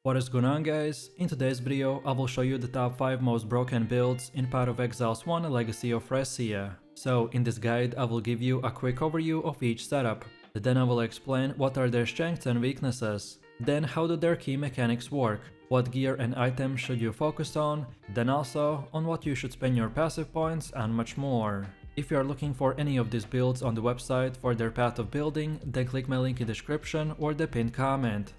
What is going on, guys? In today's video I will show you the top 5 most broken builds in part of Exile's 1 Legacy of Phrecia. So in this guide I will give you a quick overview of each setup, then I will explain what are their strengths and weaknesses, then how do their key mechanics work, what gear and items should you focus on, then also on what you should spend your passive points and much more. If you are looking for any of these builds on the website for their path of building, then click my link in the description or the pinned comment.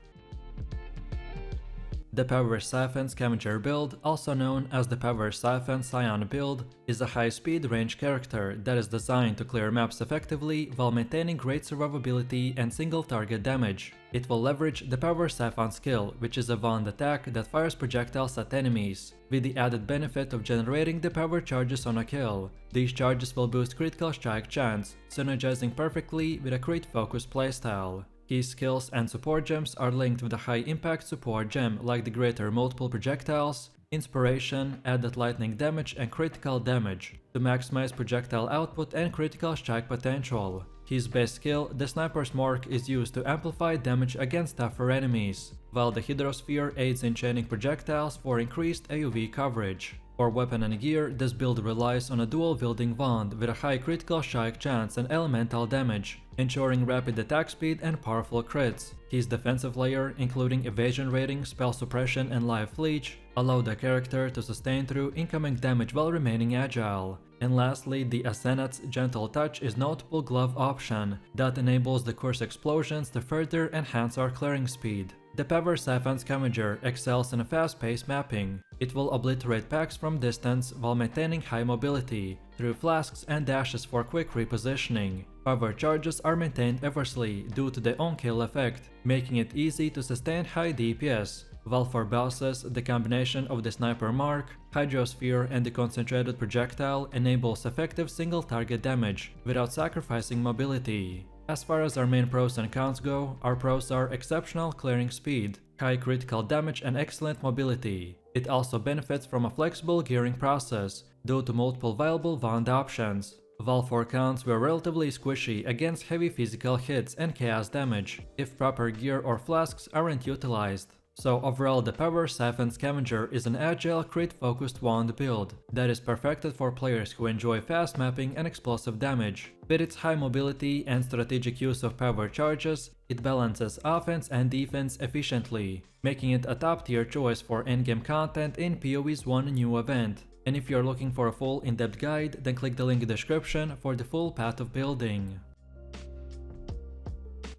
The Power Siphon Scavenger build, also known as the Power Siphon Scion build, is a high-speed range character that is designed to clear maps effectively while maintaining great survivability and single-target damage. It will leverage the Power Siphon skill, which is a wand attack that fires projectiles at enemies, with the added benefit of generating the power charges on a kill. These charges will boost critical strike chance, synergizing perfectly with a crit-focused playstyle. Key skills and support gems are linked with a high-impact support gem like the greater multiple projectiles, inspiration, added lightning damage and critical damage, to maximize projectile output and critical strike potential. His base skill, the Sniper's Mark, is used to amplify damage against tougher enemies, while the Hydrosphere aids in chaining projectiles for increased AoE coverage. For weapon and gear, this build relies on a dual-wielding wand with a high critical strike chance and elemental damage, ensuring rapid attack speed and powerful crits. His defensive layer, including evasion rating, spell suppression and life leech, allow the character to sustain through incoming damage while remaining agile. And lastly, the Asenat's Gentle Touch is notable glove option that enables the Curse explosions to further enhance our clearing speed. The Power Siphon Scavenger excels in a fast-paced mapping. It will obliterate packs from distance while maintaining high mobility, through flasks and dashes for quick repositioning. Power charges are maintained effortlessly due to the on-kill effect, making it easy to sustain high DPS. While for bosses, the combination of the Sniper Mark, Hydrosphere and the concentrated projectile enables effective single-target damage without sacrificing mobility. As far as our main pros and cons go, our pros are exceptional clearing speed, high critical damage and excellent mobility. It also benefits from a flexible gearing process, due to multiple viable wand options. While for cons, we are relatively squishy against heavy physical hits and chaos damage, if proper gear or flasks aren't utilized. So overall, the Power Siphon Scavenger is an agile crit-focused wand build that is perfected for players who enjoy fast mapping and explosive damage. With its high mobility and strategic use of power charges, it balances offense and defense efficiently, making it a top-tier choice for endgame content in PoE's one new event. And if you're looking for a full in-depth guide, then click the link in the description for the full path of building.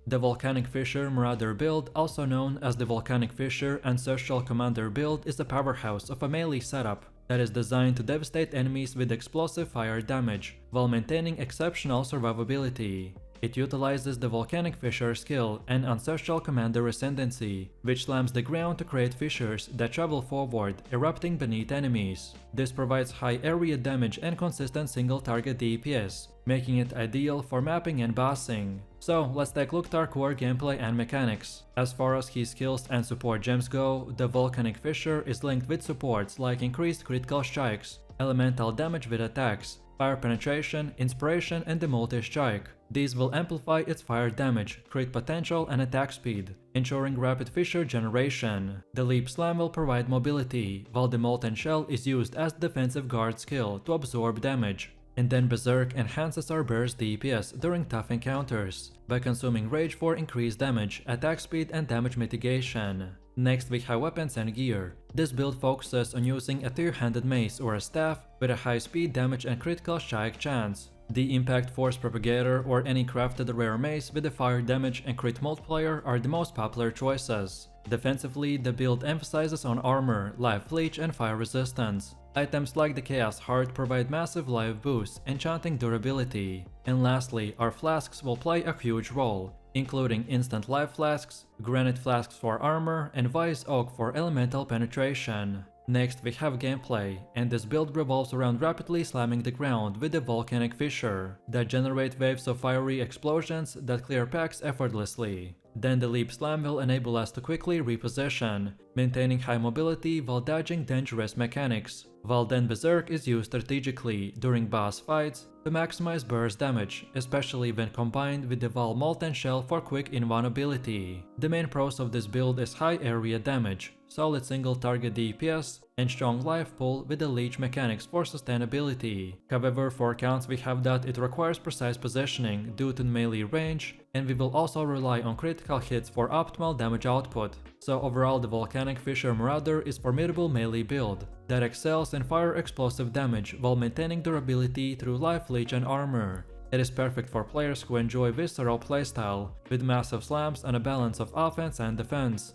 The Volcanic Fissure Marauder build, also known as the Volcanic Fissure Ancestral Commander build, is a powerhouse of a melee setup that is designed to devastate enemies with explosive fire damage, while maintaining exceptional survivability. It utilizes the Volcanic Fissure skill and Ancestral Commander Ascendancy, which slams the ground to create fissures that travel forward, erupting beneath enemies. This provides high area damage and consistent single-target DPS, making it ideal for mapping and bossing. So let's take a look at our core gameplay and mechanics. As far as key skills and support gems go, the Volcanic Fissure is linked with supports like increased critical strikes, elemental damage with attacks, fire penetration, inspiration and the multi-strike. These will amplify its fire damage, crit potential and attack speed, ensuring rapid fissure generation. The Leap Slam will provide mobility, while the Molten Shell is used as defensive guard skill to absorb damage. And then Berserk enhances our burst DPS during tough encounters, by consuming Rage for increased damage, attack speed and damage mitigation. Next we have weapons and gear. This build focuses on using a two-handed mace or a staff with a high speed damage and critical strike chance. The Impact Force Propagator or any crafted rare mace with a fire damage and crit multiplier are the most popular choices. Defensively, the build emphasizes on armor, life leech and fire resistance. Items like the Chaos Heart provide massive life boosts, enchanting durability. And lastly, our flasks will play a huge role, including instant life flasks, granite flasks for armor, and Wise Oak for elemental penetration. Next we have gameplay, and this build revolves around rapidly slamming the ground with the Volcanic Fissure that generate waves of fiery explosions that clear packs effortlessly. Then the Leap Slam will enable us to quickly reposition, maintaining high mobility while dodging dangerous mechanics, while then Berserk is used strategically during boss fights to maximize burst damage, especially when combined with the Val Molten Shell for quick invulnerability. The main pros of this build is high area damage, solid single target DPS, and strong life pool with the leech mechanics for sustainability. However, for counts we have that it requires precise positioning due to melee range, and we will also rely on critical hits for optimal damage output. So overall the Volcanic Fissure Marauder is formidable melee build that excels in fire explosive damage while maintaining durability through life leech and armor. It is perfect for players who enjoy visceral playstyle, with massive slams and a balance of offense and defense.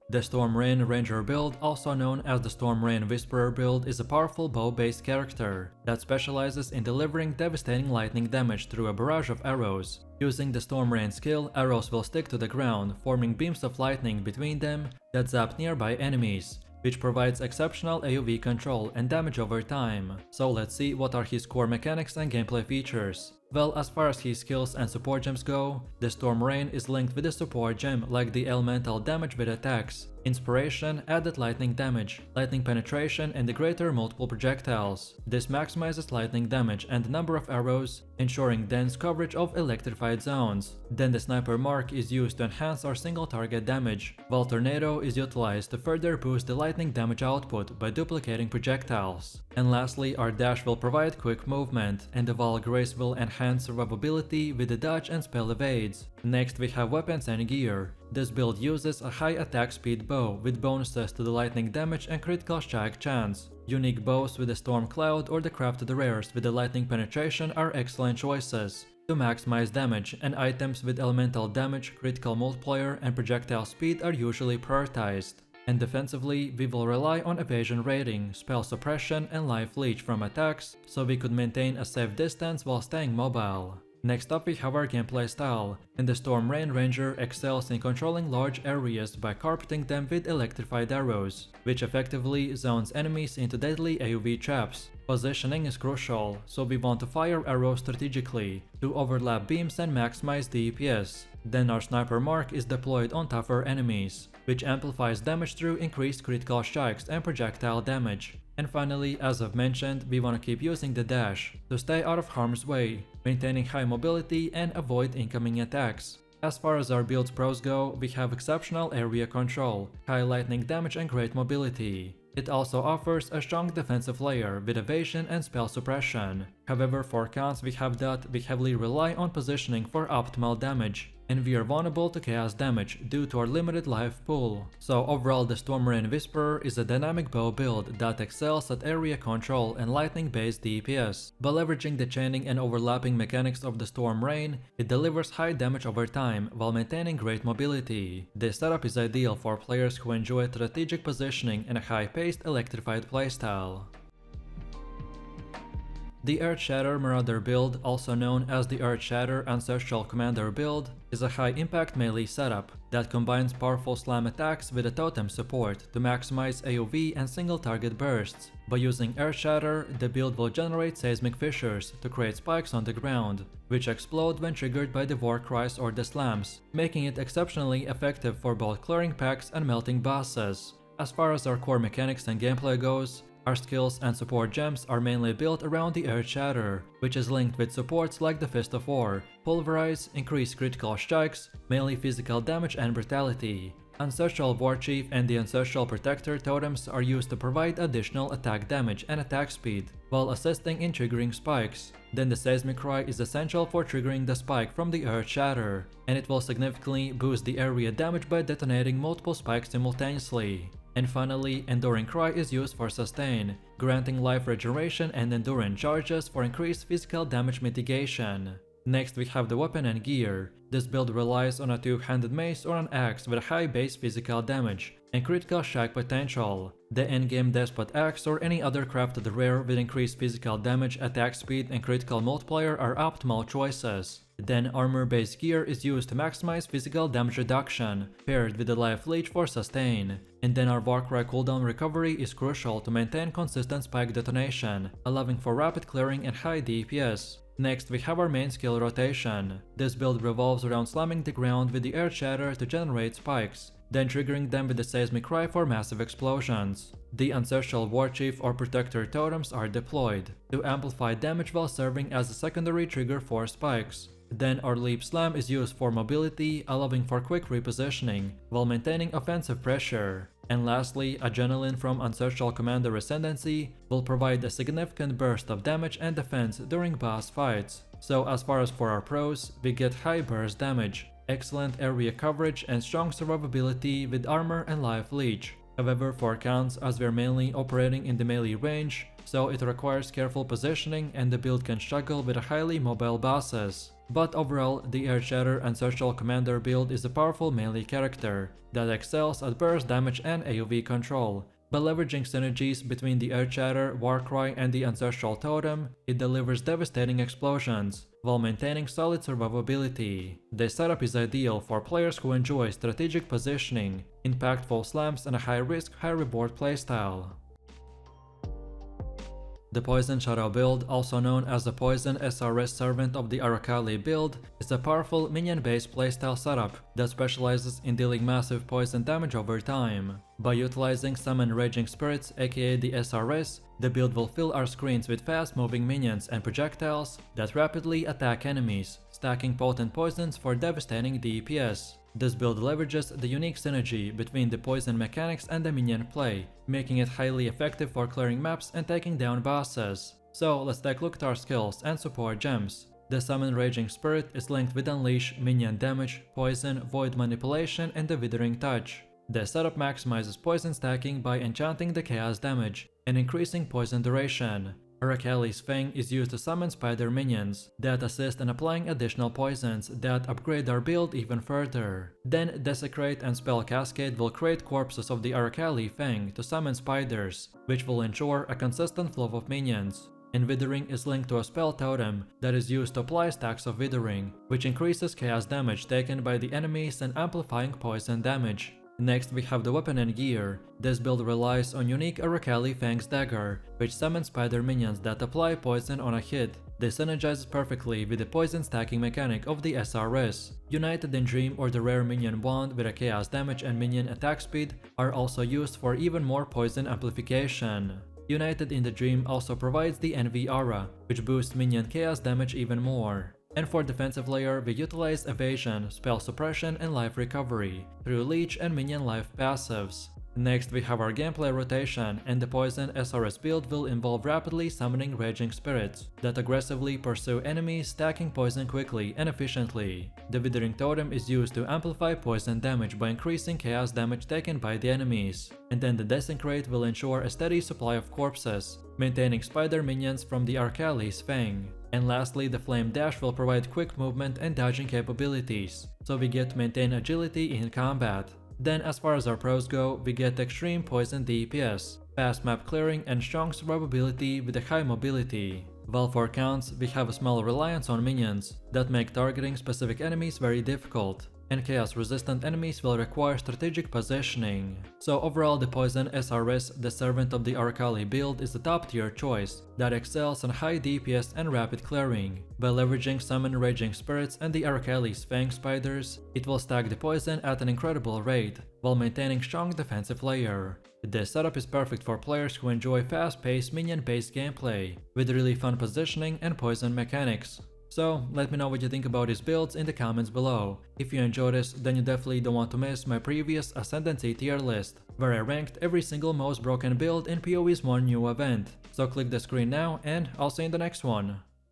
The Storm Rain Ranger build, also known as the Storm Rain Whisperer build, is a powerful bow-based character that specializes in delivering devastating lightning damage through a barrage of arrows. Using the Storm Rain skill, arrows will stick to the ground, forming beams of lightning between them that zap nearby enemies, which provides exceptional AoE control and damage over time. So let's see what are his core mechanics and gameplay features. Well, as far as his skills and support gems go, the Storm Rain is linked with a support gem like the elemental damage with attacks, inspiration, added lightning damage, lightning penetration, and the greater multiple projectiles. This maximizes lightning damage and the number of arrows, ensuring dense coverage of electrified zones. Then the Sniper Mark is used to enhance our single target damage, while Tornado is utilized to further boost the lightning damage output by duplicating projectiles. And lastly, our dash will provide quick movement, and the Val Grace will enhance survivability with the dodge and spell evades. Next we have weapons and gear. This build uses a high attack speed bow with bonuses to the lightning damage and critical strike chance. Unique bows with the Storm Cloud or the crafted rares with the lightning penetration are excellent choices to maximize damage, and items with elemental damage, critical multiplier, and projectile speed are usually prioritized. And defensively, we will rely on evasion rating, spell suppression, and life leech from attacks, so we could maintain a safe distance while staying mobile. Next up we have our gameplay style, and the Storm Rain Ranger excels in controlling large areas by carpeting them with electrified arrows, which effectively zones enemies into deadly AoE traps. Positioning is crucial, so we want to fire arrows strategically to overlap beams and maximize DPS. Then our Sniper Mark is deployed on tougher enemies, which amplifies damage through increased critical strikes and projectile damage. And finally, as I've mentioned, we want to keep using the dash to stay out of harm's way, maintaining high mobility and avoid incoming attacks. As far as our build's pros go, we have exceptional area control, high lightning damage and great mobility. It also offers a strong defensive layer with evasion and spell suppression. However, for cons we have that we heavily rely on positioning for optimal damage, and we are vulnerable to chaos damage due to our limited life pool. So overall the Storm Rain Whisperer is a dynamic bow build that excels at area control and lightning based DPS. By leveraging the chaining and overlapping mechanics of the Storm Rain, it delivers high damage over time while maintaining great mobility. This setup is ideal for players who enjoy strategic positioning and a high-paced electrified playstyle. The Earthshatter Marauder build, also known as the Earthshatter Ancestral Commander build, is a high-impact melee setup that combines powerful slam attacks with a totem support to maximize AoE and single-target bursts. By using Earthshatter, the build will generate seismic fissures to create spikes on the ground, which explode when triggered by the war cries or the slams, making it exceptionally effective for both clearing packs and melting bosses. As far as our core mechanics and gameplay goes, our skills and support gems are mainly built around the Earthshatter, which is linked with supports like the Fist of War, Pulverize, increased critical strikes, melee physical damage and brutality. Ancestral Warchief and the Ancestral Protector totems are used to provide additional attack damage and attack speed, while assisting in triggering spikes. Then the Seismic Cry is essential for triggering the spike from the Earthshatter, and it will significantly boost the area damage by detonating multiple spikes simultaneously. And finally, Enduring Cry is used for sustain, granting life regeneration and endurance charges for increased physical damage mitigation. Next we have the weapon and gear. This build relies on a two-handed mace or an axe with high base physical damage and critical strike potential. The endgame Despot axe or any other crafted rare with increased physical damage, attack speed and critical multiplier are optimal choices. Then armor-based gear is used to maximize physical damage reduction, paired with the life leech for sustain. And then our Warcry cooldown recovery is crucial to maintain consistent spike detonation, allowing for rapid clearing and high DPS. Next we have our main skill rotation. This build revolves around slamming the ground with the Earthshatter to generate spikes, then triggering them with the seismic cry for massive explosions. The Ancestral Warchief or Protector totems are deployed to amplify damage while serving as a secondary trigger for spikes. Then our Leap Slam is used for mobility, allowing for quick repositioning while maintaining offensive pressure. And lastly, Adrenaline from Ancestral Commander Ascendancy will provide a significant burst of damage and defense during boss fights. So as far as for our pros, we get high burst damage, excellent area coverage and strong survivability with armor and life leech. However, for cons, as we're mainly operating in the melee range, so it requires careful positioning and the build can struggle with highly mobile bosses. But overall, the earthshatter Ancestral Commander build is a powerful melee character that excels at burst damage and AoE control. By leveraging synergies between the earthshatter, Warcry and the Ancestral Totem, it delivers devastating explosions while maintaining solid survivability. This setup is ideal for players who enjoy strategic positioning, impactful slams and a high-risk, high-reward playstyle. The Poison Shadow build, also known as the Poison SRS Servant of the Arakaali build, is a powerful minion-based playstyle setup that specializes in dealing massive poison damage over time. By utilizing Summon Raging Spirits, aka the SRS, the build will fill our screens with fast-moving minions and projectiles that rapidly attack enemies, stacking potent poisons for devastating DPS. This build leverages the unique synergy between the poison mechanics and the minion play, making it highly effective for clearing maps and taking down bosses. So let's take a look at our skills and support gems. The Summon Raging Spirit is linked with Unleash, Minion Damage, Poison, Void Manipulation and the Withering Touch. The setup maximizes poison stacking by enchanting the chaos damage and increasing poison duration. Arakaali's Fang is used to summon spider minions that assist in applying additional poisons that upgrade our build even further. Then Desecrate and Spell Cascade will create corpses of the Arakaali Fang to summon spiders, which will ensure a consistent flow of minions. And Withering is linked to a spell totem that is used to apply stacks of Withering, which increases chaos damage taken by the enemies and amplifying poison damage. Next we have the weapon and gear. This build relies on unique Arakaali Fang's dagger, which summons spider minions that apply poison on a hit. This synergizes perfectly with the poison stacking mechanic of the SRS. United in Dream or the rare minion wand with a chaos damage and minion attack speed are also used for even more poison amplification. United in the Dream also provides the Envy Aura, which boosts minion chaos damage even more. And for defensive layer, we utilize evasion, spell suppression and life recovery through leech and minion life passives. Next we have our gameplay rotation, and the Poison SRS build will involve rapidly summoning Raging Spirits that aggressively pursue enemies, stacking poison quickly and efficiently. The Withering Totem is used to amplify poison damage by increasing chaos damage taken by the enemies. And then the Desecrate will ensure a steady supply of corpses, maintaining spider minions from the Arakaali's Fang. And lastly, the Flame Dash will provide quick movement and dodging capabilities, so we get to maintain agility in combat. Then as far as our pros go, we get extreme poison DPS, fast map clearing and strong survivability with a high mobility. While for cons, we have a small reliance on minions that make targeting specific enemies very difficult, and chaos resistant enemies will require strategic positioning. So overall, the Poison SRS, the Servant of the Arakaali build, is a top tier choice that excels on high DPS and rapid clearing. By leveraging Summon Raging Spirits and the Arakaali's Fang Spiders, it will stack the poison at an incredible rate while maintaining strong defensive layer. This setup is perfect for players who enjoy fast-paced minion-based gameplay with really fun positioning and poison mechanics. So let me know what you think about these builds in the comments below. If you enjoyed this, then you definitely don't want to miss my previous Ascendancy tier list, where I ranked every single most broken build in PoE's one new event. So click the screen now and I'll see you in the next one.